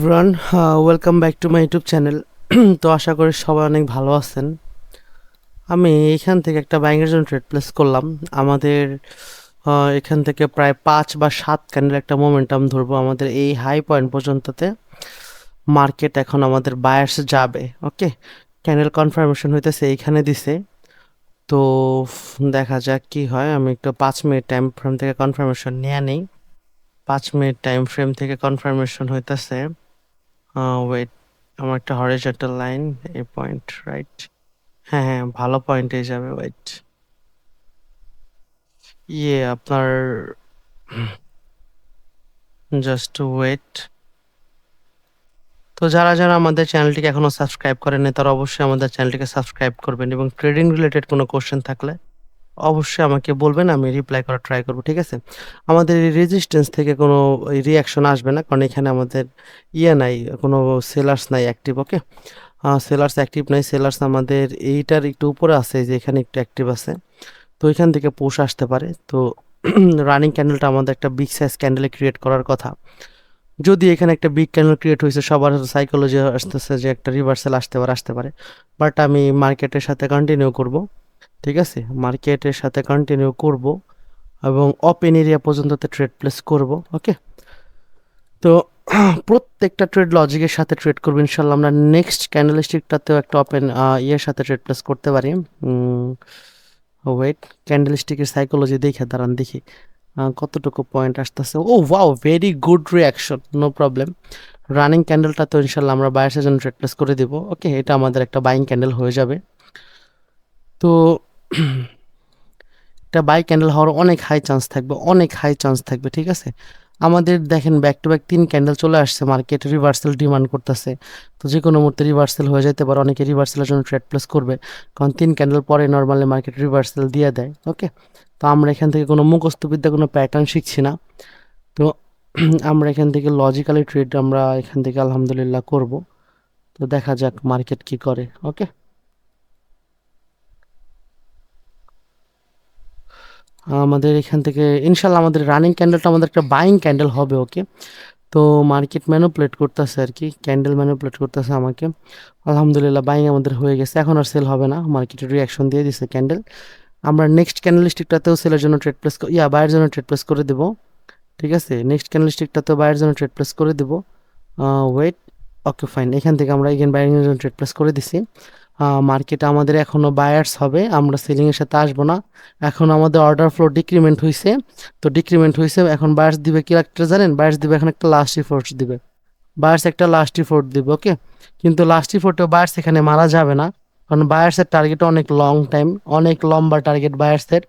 Everyone, welcome back to my YouTube channel. তো আশা করি সবাই অনেক ভালো আছেন। আমি এখান থেকে একটা বাইংয়ের জন্য ট্রেড প্লেস করলাম। আমাদের এখান থেকে প্রায় 5 বা 7 ক্যান্ডেল একটা মোমেন্টাম ধরবো আমাদের এই হাই পয়েন্ট পর্যন্ততে। মার্কেট এখন আমাদের বায়ার্স যাবে। ওকে, ক্যান্ডেল কনফার্মেশন হইতেছে এইখানে দিছে। তো দেখা যাক কি হয়। আমি একটু 5 মিনিট টাইম ফ্রেম থেকে কনফার্মেশন নিয়ে নেই। 5 মিনিট টাইম ফ্রেম থেকে কনফার্মেশন হইতেছে। ওয়েট, আমার একটা হরিজন্টাল লাইন, এই পয়েন্ট, রাইট? হ্যাঁ হ্যাঁ, ভালো পয়েন্টে যাবে। ওয়েট, আপনার জাস্ট ওয়েট। তো যারা যারা আমাদের চ্যানেলটিকে এখনো সাবস্ক্রাইব করেন তারা অবশ্যই আমাদের চ্যানেলটিকে সাবস্ক্রাইব করবেন, এবং ট্রেডিং রিলেটেড কোনো কোশ্চেন থাকলে অবশ্যই আমাকে বলবেন, আমি রিপ্লাই করার ট্রাই করবো। ঠিক আছে, আমাদের এই রেজিস্ট্যান্স থেকে কোনো রিয়াকশন আসবে না, কারণ এখানে আমাদের নাই, কোনো সেলার্স নাই অ্যাক্টিভ। ওকে, সেলার্স অ্যাক্টিভ নাই। সেলার্স আমাদের এইটার একটু উপরে আছে, যে এখানে একটু অ্যাক্টিভ আছে। তো এখান থেকে পুশ আসতে পারে। তো রানিং ক্যান্ডেলটা আমাদের একটা বিগ সাইজ ক্যান্ডেলে ক্রিয়েট করার কথা। যদি এখানে একটা বিগ ক্যান্ডেল ক্রিয়েট হয়েছে, সবার সাইকোলজি আসতেছে যে একটা রিভার্সাল আসতে পারে। বাট আমি মার্কেটের সাথে কন্টিনিউ করব। ঠিক আছে, মার্কেটের সাথে কন্টিনিউ করব এবং ওপেন এরিয়া পর্যন্ত ট্রেড প্লেস করব। ওকে, তো প্রত্যেকটা ট্রেড লজিকের সাথে ট্রেড করবো ইনশাল্লাহ। আমরা নেক্সট ক্যান্ডেলস্টিকটাতেও একটা ওপেন ইয়ের সাথে ট্রেড প্লেস করতে পারি। ওয়েট, ক্যান্ডেলস্টিকের সাইকোলজি দেখে দাঁড়ান দেখি কতটুকু পয়েন্ট আসতেছে। Oh wow, very good reaction, no problem. Running ক্যান্ডেলটা তো ইনশাল্লাহ আমরা বায়ার্সের জন্য ট্রেড প্লেস করে দিব। ওকে, এটা আমাদের একটা বাইং ক্যান্ডেল হয়ে যাবে। তো এটা বাই ক্যান্ডেল হওয়ার অনেক হাই চান্স থাকবে, অনেক হাই চান্স থাকবে। ঠিক আছে, আমাদের দেখেন ব্যাক টু ব্যাক 3 ক্যান্ডেল চলে আসছে, মার্কেট রিভার্সাল ডিমান্ড করতেছে। তো যে কোনো মুহূর্তে রিভার্সাল হয়ে যেতে পারে, অনেকে রিভার্সালের জন্য ট্রেড প্লেস করবে, কারণ 3 ক্যান্ডেল পরে নর্মালি মার্কেট রিভার্সাল দিয়ে দেয়। ওকে, তো আমরা এখান থেকে কোনো মুখস্থবিদ্যা, কোনো প্যাটার্ন শিখছি না। তো আমরা এখান থেকে লজিক্যালি ট্রেড আমরা এখান থেকে আলহামদুলিল্লাহ করব। তো দেখা যাক মার্কেট কি করে। ওকে, আমাদের এখান থেকে ইনশাল্লাহ আমাদের রানিং ক্যান্ডেলটা আমাদের একটা বাইং ক্যান্ডেল হবে। ওকে, তো মার্কেট ম্যানিপুলেট করতেছে আর কি, ক্যান্ডেল ম্যানিপুলেট করতেছে আমাকে। আলহামদুলিল্লাহ বাইং আমাদের হয়ে গেছে, এখন আর সেল হবে না, মার্কেটের রিয়াকশন দিয়ে দিছে ক্যান্ডেল। আমরা নেক্সট ক্যান্ডেল স্টিকটাতেও সেলের জন্য ট্রেড প্লেস, বায়ের জন্য ট্রেড প্লেস করে দেবো। ঠিক আছে, নেক্সট ক্যান্ডেল স্টিকটাতেও বায়ের জন্য ট্রেড প্লেস করে দেবো। ওয়েট, ওকে ফাইন, এখান থেকে আমরা এগেন বাইরের জন্য ট্রেড প্লেস করে দিছি। মার্কেটে আমাদের এখনও বায়ার্স হবে, আমরা সেলিংয়ের সাথে আসবো না। এখন আমাদের অর্ডার ফ্লো ডিক্রিমেন্ট হয়েছে। তো ডিক্রিমেন্ট হয়েছে, এখন বায়ার্স দিবে কি একটা জানেন? বায়ার্স দিবে এখন একটা লাস্ট রিফোর্স দিবে। বায়ার্স একটা লাস্ট রিফোর্ট দিবে। ওকে, কিন্তু লাস্ট রিফোর্টে বায়ার্স এখানে মারা যাবে না, কারণ বায়ার্সের টার্গেট অনেক লং টাইম, অনেক লম্বা টার্গেট বায়ার্সের।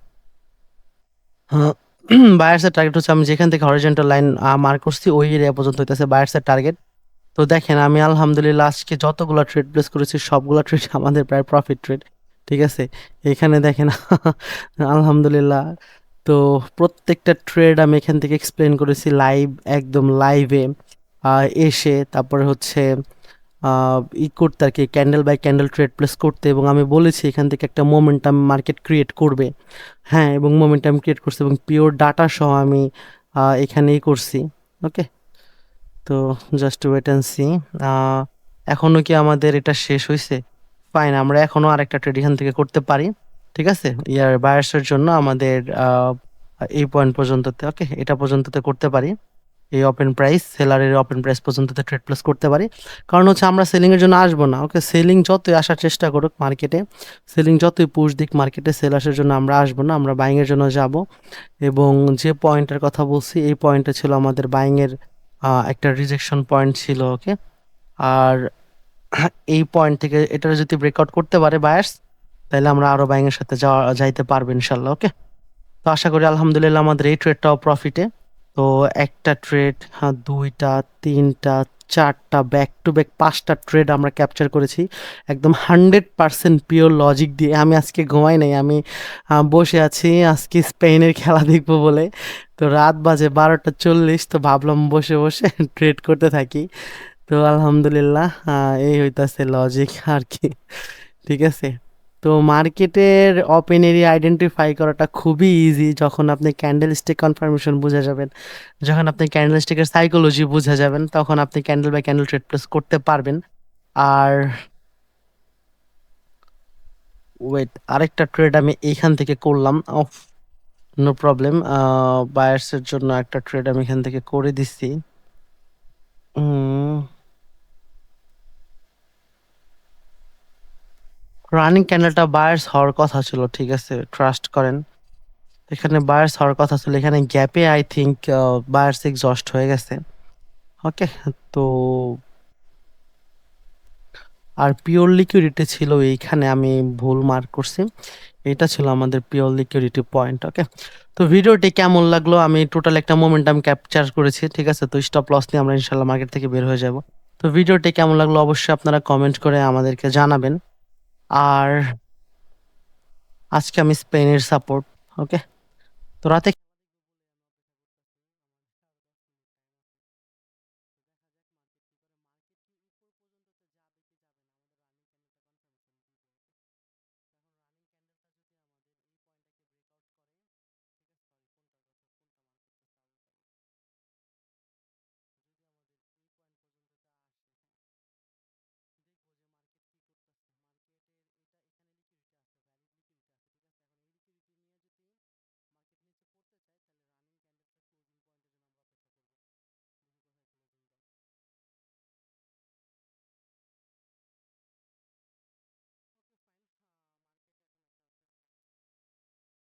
বায়ার্সের টার্গেট হচ্ছে, আমি যেখান থেকে হরিজন্টাল লাইন মার্ক করছি ওই এরিয়া পর্যন্ত হইতেছে বায়ার্সের টার্গেট। তো দেখেন, আমি আলহামদুলিল্লাহ আজকে যতগুলো ট্রেড প্লেস করেছি সবগুলো ট্রেড আমাদের প্রায় প্রফিট ট্রেড। ঠিক আছে, এখানে দেখেন আলহামদুলিল্লাহ। তো প্রত্যেকটা ট্রেড আমি এখান থেকে এক্সপ্লেন করেছি লাইভ, একদম লাইভে এসে, তারপরে হচ্ছে করতে আর কি, candle by candle trade place করতে, এবং আমি বলেছি এখান থেকে একটা মোমেন্টাম মার্কেট ক্রিয়েট করবে। হ্যাঁ, এবং মোমেন্টাম ক্রিয়েট করছে, এবং পিওর ডাটা সহ আমি এখানেই করছি। ওকে, তো জাস্ট ওয়েট অ্যান্ড সি। এখনো কি আমাদের এটা শেষ হয়েছে? ফাইন, আমরা এখনো আরেকটা ট্রেড এখান থেকে করতে পারি। ঠিক আছে, ইয়ার বায়ার্সের জন্য আমাদের এই পয়েন্ট পর্যন্ততে, ওকে, এটা পর্যন্ততে করতে পারি। এই ওপেন প্রাইস, সেলারের ওপেন প্রাইস পর্যন্ততে ট্রেড প্লেস করতে পারি। কারণ হচ্ছে আমরা সেলিং এর জন্য আসবো না। ওকে, সেলিং যতই আসার চেষ্টা করুক মার্কেটে, সেলিং যতই পুশ দিক মার্কেটে, সেলার্সের জন্য আমরা আসবো না, আমরা বাইং এর জন্য যাব। এবং যে পয়েন্টের কথা বলছি, এই পয়েন্টটা ছিল আমাদের বাইং এর একটা রিজেকশন পয়েন্ট ছিল। ওকে, আর এই পয়েন্ট থেকে এটা যদি ব্রেকআউট করতে পারে বায়ার্স, তাহলে আমরা আরো বাইং এর সাথে যাইতে পারবো ইনশাল্লাহ। ওকে, তো আশা করি আলহামদুলিল্লাহ আমাদের এই ট্রেডটাও প্রফিটে। তো একটা ট্রেড, হ্যাঁ, দুইটা, তিনটা, চারটা, ব্যাক টু ব্যাক 5টা ট্রেড আমরা ক্যাপচার করেছি, একদম 100% পিওর লজিক দিয়ে। আমি আজকে ঘুমাই নাই, আমি বসে আছি আজকে স্পেনের খেলা দেখবো বলে। তো রাত বাজে 12টা 40, তো ভাবলাম বসে বসে ট্রেড করতে থাকি। তো আলহামদুলিল্লাহ এই হইতাছে লজিক আর কি। ঠিক আছে, তো মার্কেটের ওপেন এরিয়া আইডেন্টিফাই করাটা খুবই ইজি যখন আপনি ক্যান্ডেল স্টিক কনফার্মেশন বুঝে যাবেন, যখন আপনি ক্যান্ডেল স্টিকের সাইকোলজি বুঝে যাবেন, তখন আপনি candle by candle trade place করতে পারবেন। আর ওয়েট, আরেকটা ট্রেড আমি এইখান থেকে করলাম, অফ নো প্রবলেম। বায়ার্সের জন্য একটা ট্রেড আমি এখান থেকে করে দিচ্ছি। রানিং ক্যান্ডেলটা বায়ার্স হওয়ার কথা ছিল, ঠিক আছে, ট্রাস্ট করেন। এখানে বায়ার্স হওয়ার কথা ছিল, এখানে গ্যাপে আই থিঙ্ক বায়ার্স এক্সস্ট হয়ে গেছে। ওকে, তো আর পিওর লিকুইডিটি ছিল এইখানে, আমি ভুল মার্ক করছি, এটা ছিল আমাদের পিওর লিকুইডিটি পয়েন্ট। ওকে, তো ভিডিওটি কেমন লাগলো, আমি টোটাল একটা মোমেন্টাম ক্যাপচার করেছি, ঠিক আছে। তো স্টপ লস নিয়ে আমরা ইনশাল্লাহ মার্কেট থেকে বের হয়ে যাব। তো ভিডিওটি কেমন লাগলো অবশ্যই আপনারা কমেন্ট করে আমাদেরকে জানাবেন। আর আজকে আমি স্পেনের সাপোর্ট। ওকে, তো রাতে